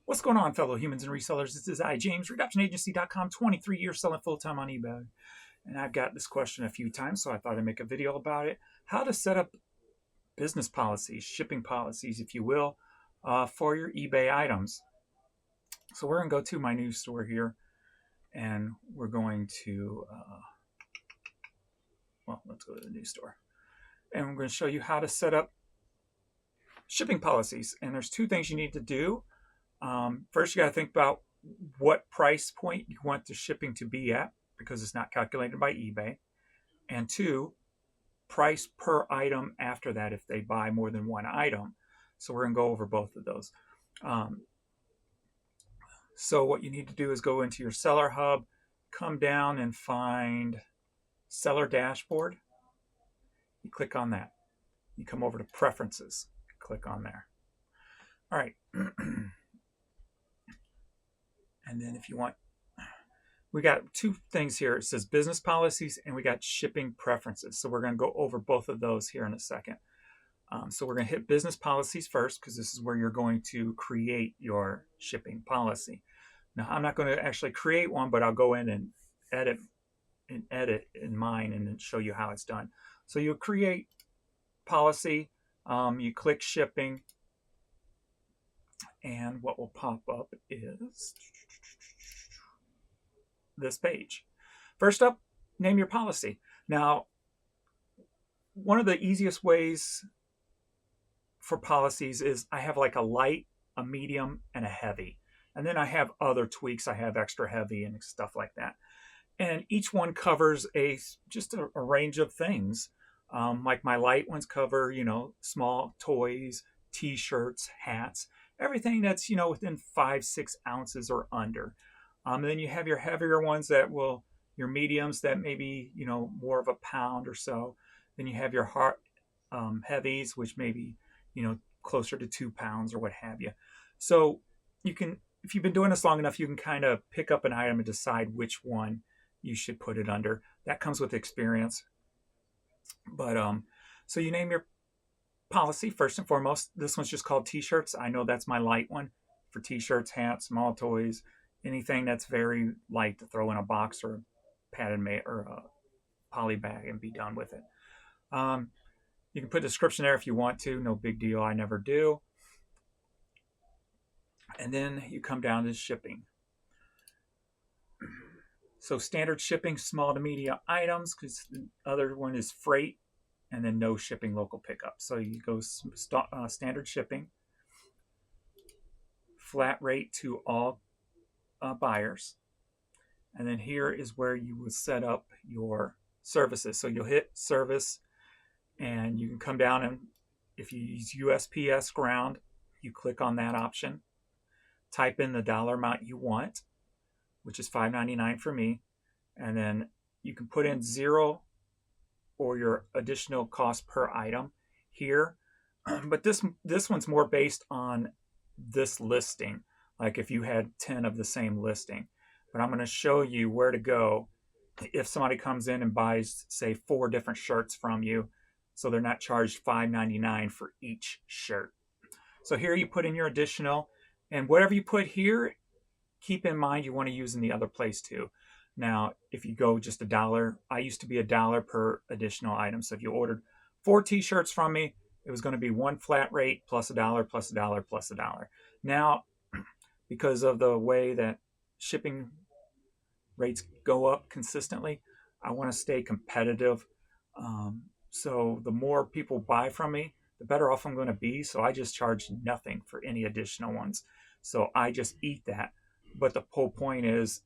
What's going on, fellow humans and resellers? This is I, James, RedoptionAgency.com, 23 years selling full-time on eBay. And I've got this question a few times, so I thought I'd make a video about it. How to set up business policies, shipping policies, if you will, for your eBay items. So we're going to go to my news store here, and we're going to, let's go to the news store. And we're going to show you how to set up shipping policies. And there's two things you need to do. First, you got to think about what price point you want the shipping to be at, because it's not calculated by eBay. And two, price per item after that if they buy more than one item. So we're going to go over both of those. So what you need to do is go into your Seller Hub, come down and find Seller Dashboard. You click on that. You come over to Preferences. Click on there. All right. And then if you want, we got two things here. It says business policies and we got shipping preferences. So we're going to go over both of those here in a second. So we're going to hit business policies first, because this is where you're going to create your shipping policy. Now, I'm not going to actually create one, but I'll go in and edit in mine and then show you how it's done. So you create policy, you click shipping, and what will pop up is this page. First up, name your policy. Now, one of the easiest ways for policies is I have like a light, a medium, and a heavy. And then I have other tweaks. I have extra heavy and stuff like that. And each one covers just a range of things. Like my light ones cover, small toys, t-shirts, hats, everything that's, within 5-6 ounces or under. And then you have your heavier ones your mediums that maybe, more of a pound or so. Then you have your heavies, which maybe, closer to 2 pounds or what have you. So you can, if you've been doing this long enough, you can kind of pick up an item and decide which one you should put it under. That comes with experience. But so you name your policy first and foremost. This one's just called t-shirts. I know that's my light one for t-shirts, hats, small toys, anything that's very light to throw in a box or a padded or a poly bag and be done with it. You can put a description there if you want to. No big deal. I never do. And then you come down to shipping. So standard shipping, small to medium items, because the other one is freight, and then no shipping, local pickup. So you go standard shipping, flat rate to all buyers. And then here is where you will set up your services. So you'll hit service, and you can come down, and if you use USPS ground, you click on that option, type in the dollar amount you want, which is $5.99 for me, and then you can put in 0 or your additional cost per item here. But this one's more based on this listing, like if you had 10 of the same listing. But I'm going to show you where to go if somebody comes in and buys, say, 4 different shirts from you, so they're not charged $5.99 for each shirt. So here you put in your additional, and whatever you put here, keep in mind you want to use in the other place too. Now, if you go just $1, I used to be $1 per additional item. So if you ordered 4 t-shirts from me, it was going to be one flat rate plus $1 plus $1 plus $1. Now, because of the way that shipping rates go up consistently, I want to stay competitive. So the more people buy from me, the better off I'm going to be. So I just charge nothing for any additional ones. So I just eat that. But the whole point is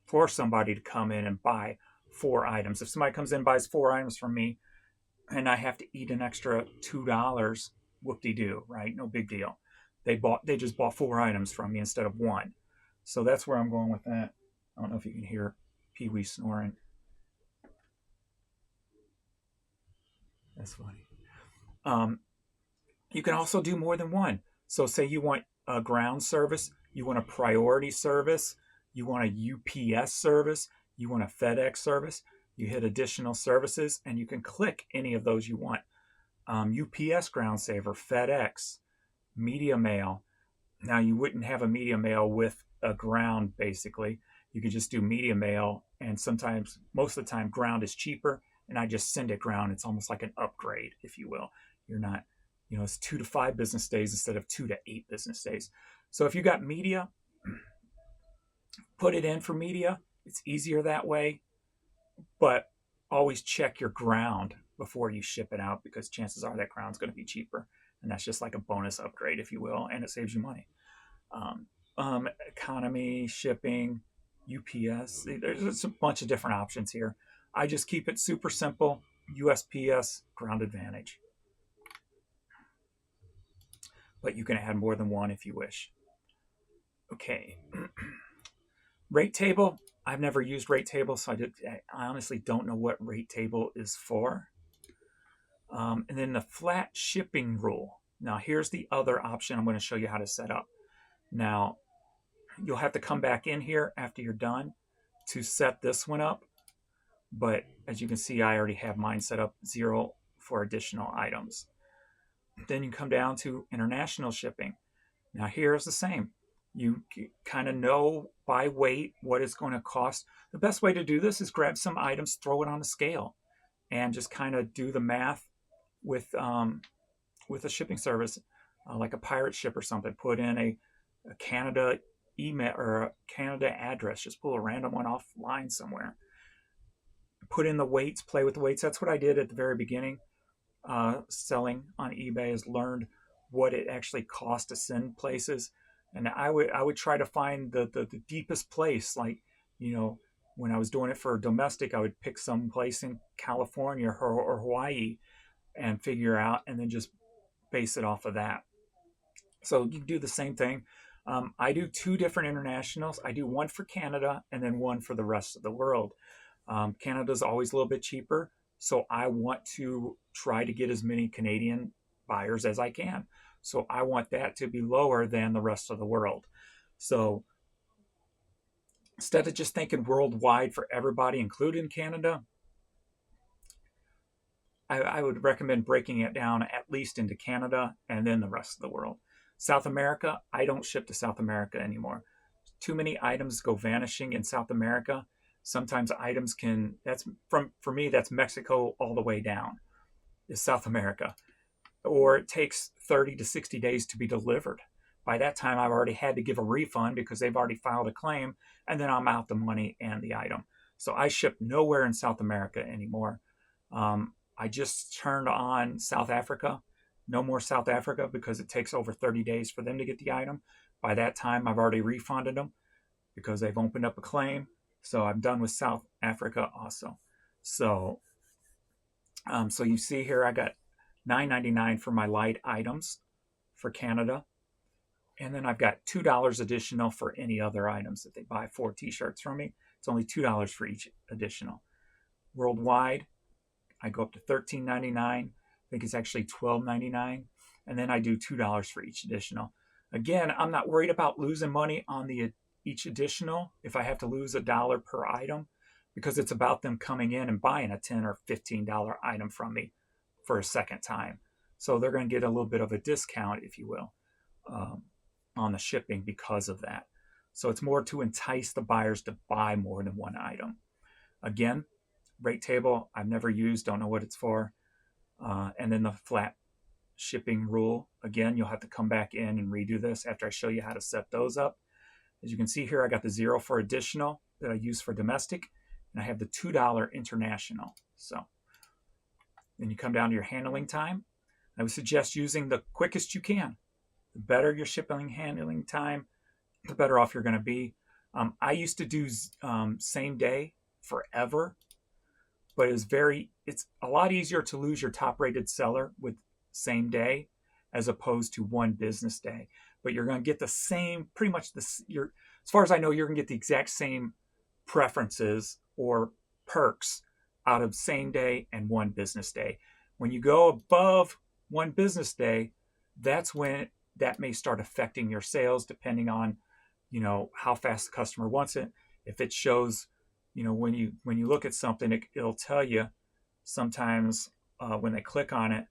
for somebody to come in and buy 4 items. If somebody comes in and buys 4 items from me and I have to eat an extra $2, whoop-de-doo, right? No big deal. They just bought 4 items from me instead of 1. So that's where I'm going with that. I don't know if you can hear Pee-wee snoring. That's funny. You can also do more than one. So say you want a ground service, you want a priority service, you want a UPS service, you want a FedEx service, you hit additional services, and you can click any of those you want. UPS ground saver, FedEx, media mail, Now you wouldn't have a media mail with a ground basically. You could just do media mail, and sometimes, most of the time, ground is cheaper, and I just send it ground. It's almost like an upgrade, if you will. You're not, it's 2 to 5 business days instead of 2 to 8 business days. So if you got media, put it in for media. It's easier that way, but always check your ground before you ship it out, because chances are that ground's going to be cheaper, and that's just like a bonus upgrade, if you will, and it saves you money. Economy, shipping, UPS. There's a bunch of different options here. I just keep it super simple. USPS, ground advantage. But you can add more than one if you wish. Okay. Rate table. I've never used rate table, so I honestly don't know what rate table is for. And then the flat shipping rule. Now here's the other option I'm going to show you how to set up. Now, you'll have to come back in here after you're done to set this one up. But as you can see, I already have mine set up 0 for additional items. Then you come down to international shipping. Now here's the same. You kind of know by weight what it's going to cost. The best way to do this is grab some items, throw it on a scale, and just kind of do the math with a shipping service, like a pirate ship or something. Put in a Canada email or a Canada address. Just pull a random one offline somewhere. Put in the weights, play with the weights. That's what I did at the very beginning. Selling on eBay, is learned what it actually costs to send places. And I would try to find the deepest place. Like, when I was doing it for domestic, I would pick some place in California or Hawaii and figure out, and then just base it off of that. So you can do the same thing. I do 2 different internationals. I do one for Canada and then one for the rest of the world. Canada's always a little bit cheaper, so I want to try to get as many Canadian buyers as I can. So I want that to be lower than the rest of the world. So instead of just thinking worldwide for everybody, including Canada, I would recommend breaking it down at least into Canada and then the rest of the world. South America, I don't ship to South America anymore. Too many items go vanishing in South America. Sometimes items for me, that's Mexico all the way down, is South America. Or it takes 30 to 60 days to be delivered. By that time, I've already had to give a refund because they've already filed a claim, and then I'm out the money and the item. So I ship nowhere in South America anymore. I just turned on South Africa. No more South Africa because it takes over 30 days for them to get the item. By that time, I've already refunded them because they've opened up a claim. So I'm done with South Africa also. So you see here, I got $9.99 for my light items for Canada. And then I've got $2 additional for any other items. If they buy 4 t-shirts from me, it's only $2 for each additional. Worldwide, I go up to $13.99. I think it's actually $12.99. And then I do $2 for each additional. Again, I'm not worried about losing money on each additional if I have to lose $1 per item, because it's about them coming in and buying a $10 or $15 item from me for a second time. So they're going to get a little bit of a discount, if you will, on the shipping because of that. So it's more to entice the buyers to buy more than one item. Again, rate table, I've never used, don't know what it's for. And then the flat shipping rule. Again, you'll have to come back in and redo this after I show you how to set those up. As you can see here, I got the 0 for additional that I use for domestic, and I have the $2 international. So then you come down to your handling time. I would suggest using the quickest you can. The better your shipping handling time, the better off you're going to be. I used to do same day forever, but it's a lot easier to lose your top rated seller with same day as opposed to 1 business day. But you're going to get the same, pretty much as far as I know, you're going to get the exact same preferences or perks out of same day and 1 business day. When you go above 1 business day, that's when that may start affecting your sales, depending on, how fast the customer wants it. If it shows, when you look at something, it'll tell you sometimes when they click on it,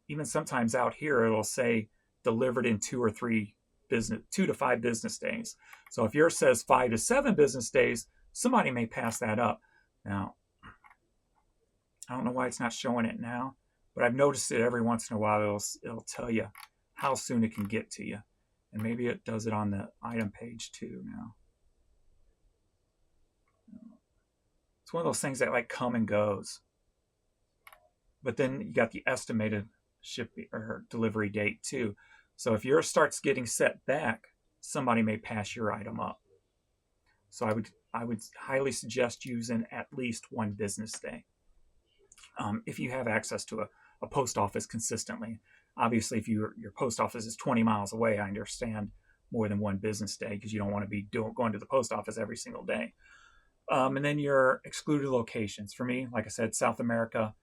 even sometimes out here, it'll say delivered in 2 or 3 2 to 5 business days. So if yours says 5 to 7 business days, somebody may pass that up. Now, I don't know why it's not showing it now, but I've noticed it every once in a while. It'll tell you how soon it can get to you. And maybe it does it on the item page too now. It's one of those things that like come and goes. But then you got the estimated shipping or delivery date too. So if yours starts getting set back, somebody may pass your item up. So I would highly suggest using at least 1 business day. If you have access to a post office consistently. Obviously, if your post office is 20 miles away, I understand more than 1 business day because you don't want to be going to the post office every single day. And then your excluded locations. For me, like I said, South America,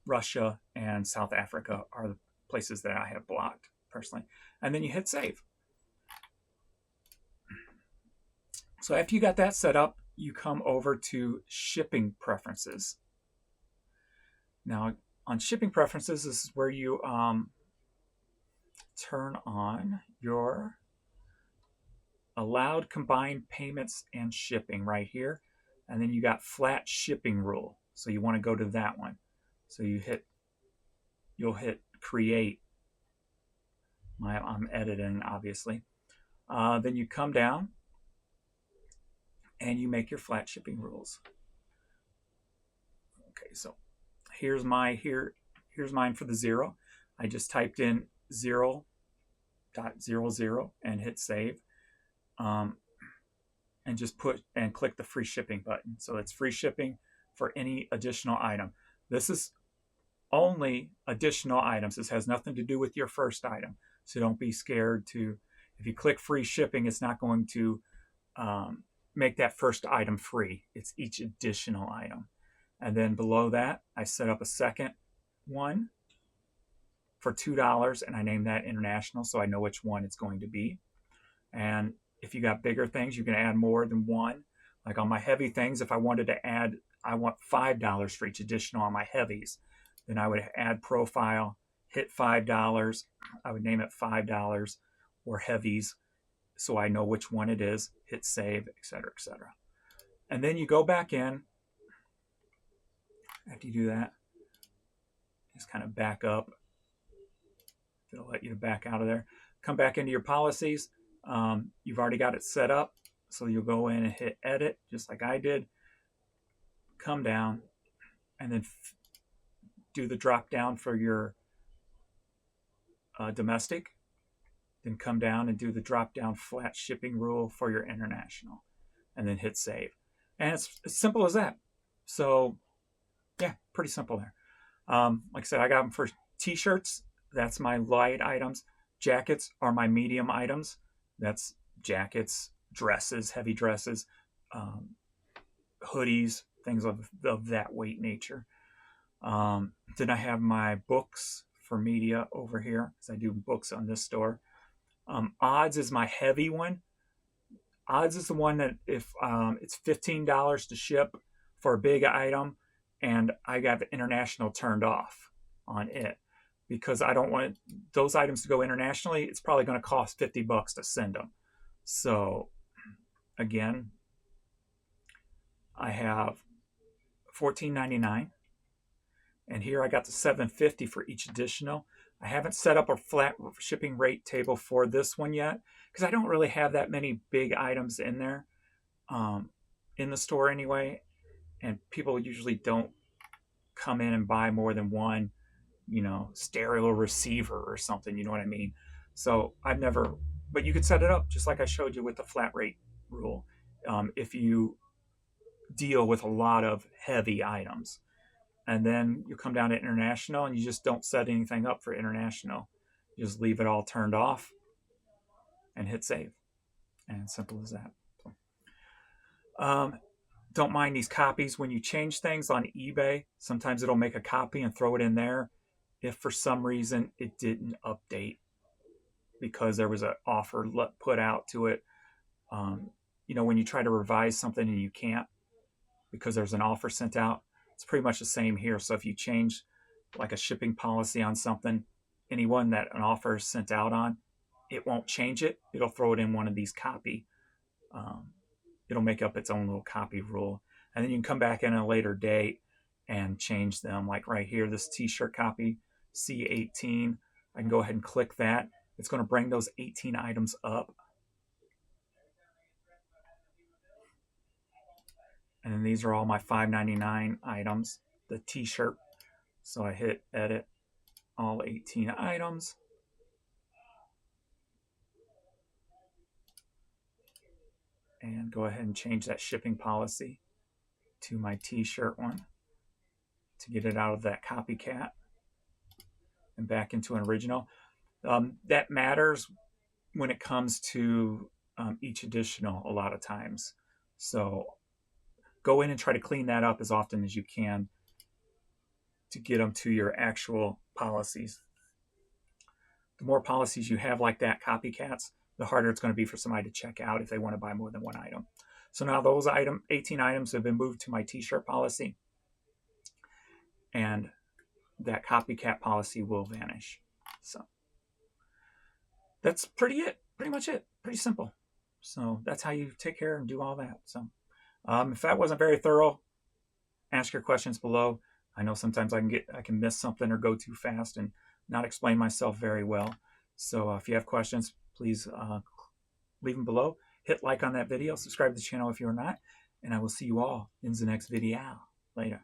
Russia, and South Africa are the places that I have blocked personally. And then you hit save. So after you got that set up, you come over to shipping preferences. Now, on shipping preferences, this is where you turn on your allowed combined payments and shipping right here. And then you got flat shipping rule. So you want to go to that one. So you'll hit create. I'm editing, obviously. Then you come down and you make your flat shipping rules. Okay, so here's mine for the 0. I just typed in 0.00 and hit save. And just click the free shipping button. So it's free shipping for any additional item. This is only additional items. This has nothing to do with your first item. So don't be scared if you click free shipping, it's not going to make that first item free. It's each additional item. And then below that, I set up a second one for $2, and I named that international so I know which one it's going to be. And if you got bigger things, you can add more than one. Like on my heavy things, if I wanted to add, I want $5 for each additional on my heavies. Then I would add profile, hit $5. I would name it $5 or heavies so I know which one it is, hit save, etc., etc. And then you go back in. After you do that, just kind of back up. It'll let you back out of there. Come back into your policies. You've already got it set up, so you'll go in and hit edit, just like I did. Come down, and then do the drop down for your domestic. Then come down and do the drop down flat shipping rule for your international, and then hit save. And it's as simple as that. So yeah, pretty simple there. Like I said, I got them for t-shirts. That's my light items. Jackets are my medium items. That's jackets, dresses, heavy dresses, hoodies, things of that weight nature. Then I have my books for media over here, because I do books on this store. Odds is my heavy one. Odds is the one that if it's $15 to ship for a big item, and I got international turned off on it, because I don't want those items to go internationally. It's probably going to cost $50 to send them. So again, I have $14.99, and here I got the $7.50 for each additional. I haven't set up a flat shipping rate table for this one yet, because I don't really have that many big items in there, in the store anyway, and people usually don't come in and buy more than one, stereo receiver or something, you know what I mean? So but you could set it up just like I showed you with the flat rate rule. If you deal with a lot of heavy items, and then you come down to international and you just don't set anything up for international. You just leave it all turned off and hit save. And simple as that. Don't mind these copies. When you change things on eBay, sometimes it'll make a copy and throw it in there if for some reason it didn't update because there was an offer put out to it. When you try to revise something and you can't because there's an offer sent out, it's pretty much the same here. So if you change like a shipping policy on something, anyone that an offer is sent out on, it won't change it. It'll throw it in one of these copy. It'll make up its own little copy rule. And then you can come back in a later date and change them. Like right here, this t-shirt copy, C18. I can go ahead and click that. It's going to bring those 18 items up. And then these are all my $5.99 items, the t-shirt. So I hit edit all 18 items. And go ahead and change that shipping policy to my t-shirt one to get it out of that copycat and back into an original. That matters when it comes to each additional a lot of times. So go in and try to clean that up as often as you can to get them to your actual policies. The more policies you have like that, copycats, the harder it's going to be for somebody to check out if they want to buy more than one item. So now those 18 items have been moved to my t-shirt policy, and that copycat policy will vanish. So that's pretty much it. Pretty simple. So that's how you take care and do all that. So if that wasn't very thorough, ask your questions below. I know sometimes I can miss something or go too fast and not explain myself very well. So if you have questions, please leave them below. Hit like on that video. Subscribe to the channel if you're not. And I will see you all in the next video. Later.